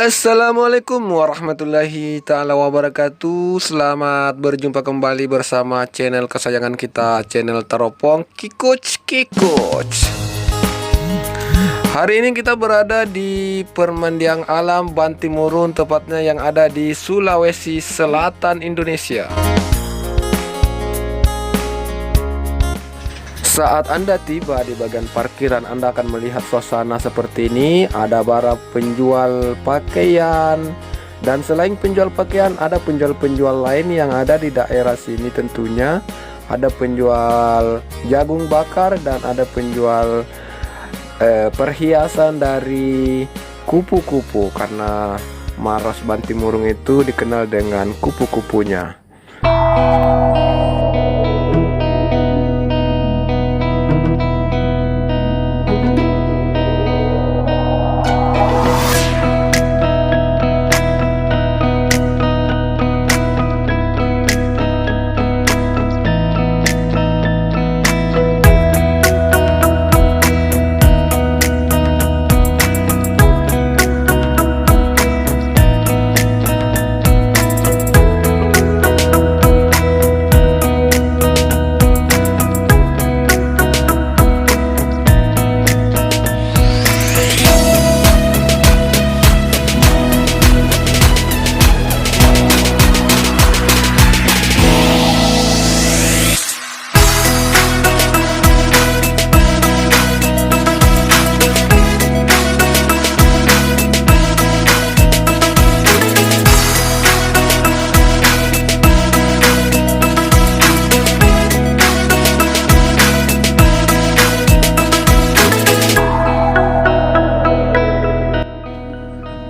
Assalamualaikum warahmatullahi ta'ala wabarakatuh. Selamat berjumpa kembali bersama channel kesayangan kita, channel Teropong Kikoch Kikoch. Hari ini kita berada di Permandian Alam Bantimurun, tepatnya yang ada di Sulawesi Selatan, Indonesia. Saat Anda tiba di bagian parkiran, Anda akan melihat suasana seperti ini. Ada para penjual pakaian, dan selain penjual pakaian, ada penjual-penjual lain yang ada di daerah sini tentunya. Ada penjual jagung bakar dan ada penjual perhiasan dari kupu-kupu, karena Maros Bantimurung itu dikenal dengan kupu-kupunya.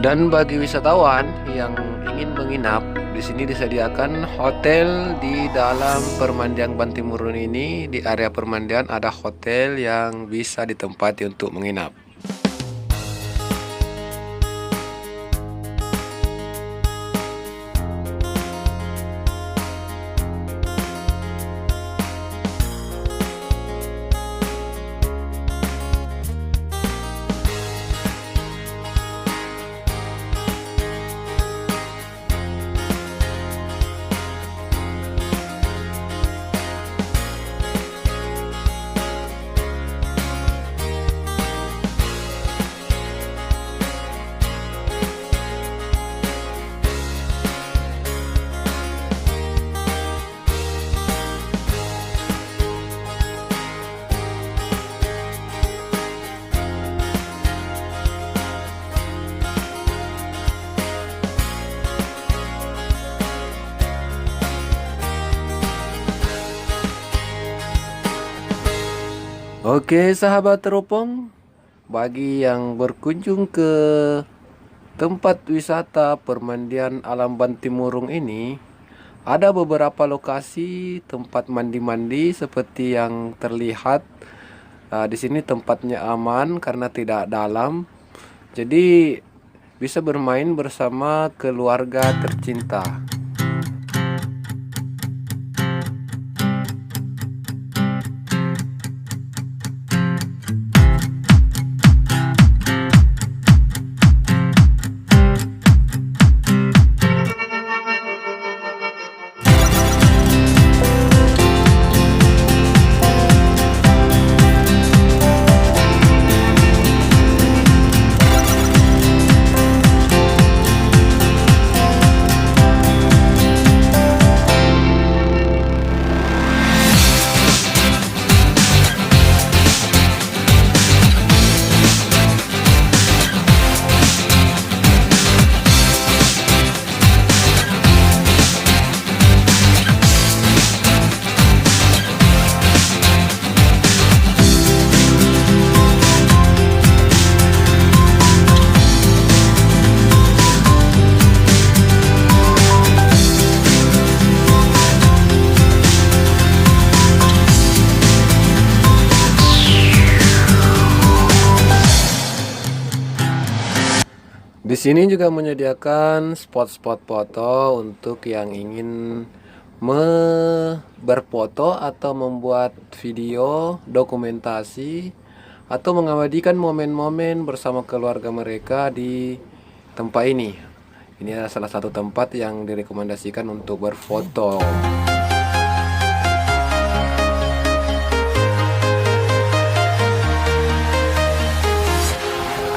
Dan bagi wisatawan yang ingin menginap, di sini disediakan hotel di dalam Permandian Bantimurun ini. Di area permandian ada hotel yang bisa ditempati untuk menginap. Oke sahabat teropong, bagi yang berkunjung ke tempat wisata Permandian Alam Bantimurung ini, ada beberapa lokasi tempat mandi-mandi seperti yang terlihat. Di sini tempatnya aman karena tidak dalam, jadi bisa bermain bersama keluarga tercinta. Di sini juga menyediakan spot-spot foto untuk yang ingin berfoto atau membuat video dokumentasi atau mengabadikan momen-momen bersama keluarga mereka di tempat ini. Ini adalah salah satu tempat yang direkomendasikan untuk berfoto.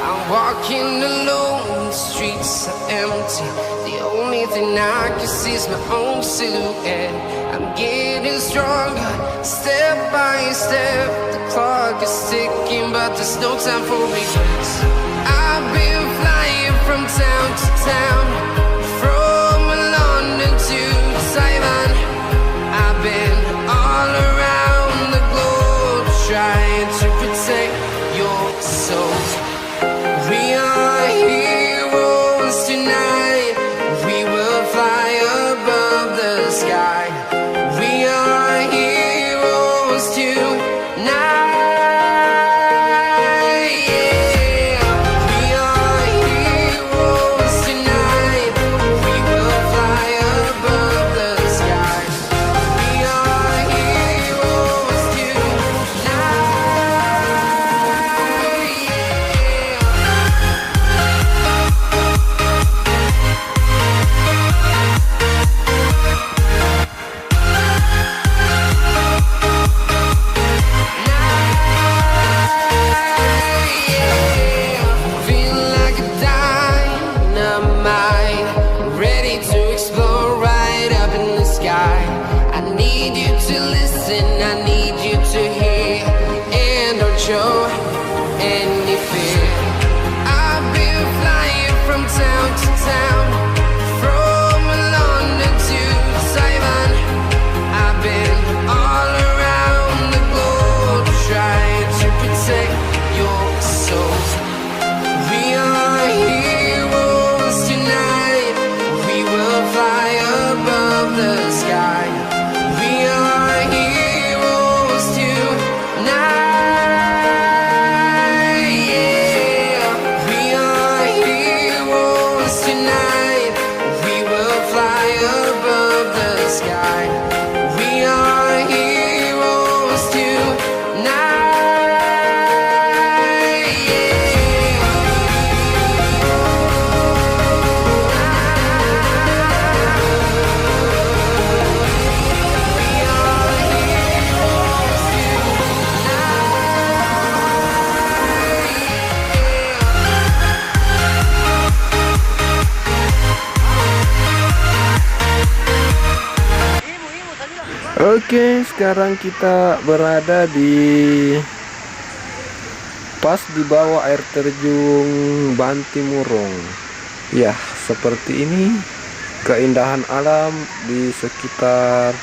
I'm walking alone, the streets are empty. The only thing I can see is my own silhouette. I'm getting stronger, step by step. The clock is ticking, but there's no time for regrets. I've been flying from town to town, from London to Taiwan. I've been all around the globe, trying to protect your soul. We are heroes tonight. We will fly above the sky. We are heroes tonight. Show any fear. I've been flying from town to town, from London to Taiwan. I've been all around the globe, trying to protect your soul. We are heroes tonight. We will fly above the sky. We are heroes tonight. Oke, sekarang kita berada pas di bawah air terjun Bantimurung. Ya, seperti ini keindahan alam di sekitar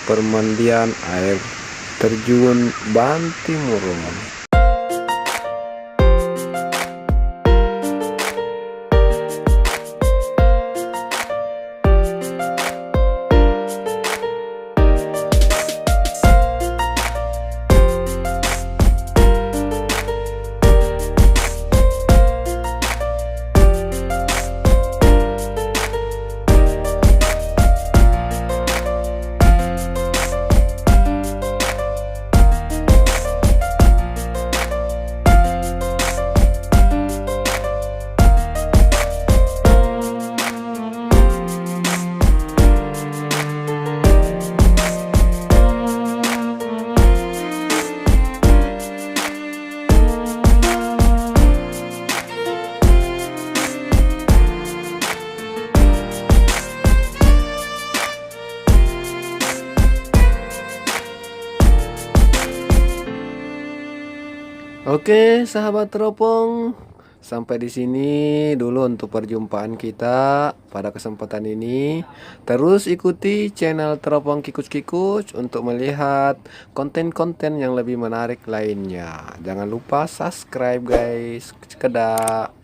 permandian air terjun Bantimurung. Oke, sahabat teropong, sampai di sini dulu untuk perjumpaan kita pada kesempatan ini. Terus ikuti channel Teropong Kikus-Kikus untuk melihat konten-konten yang lebih menarik lainnya. Jangan lupa subscribe guys. Cekedak.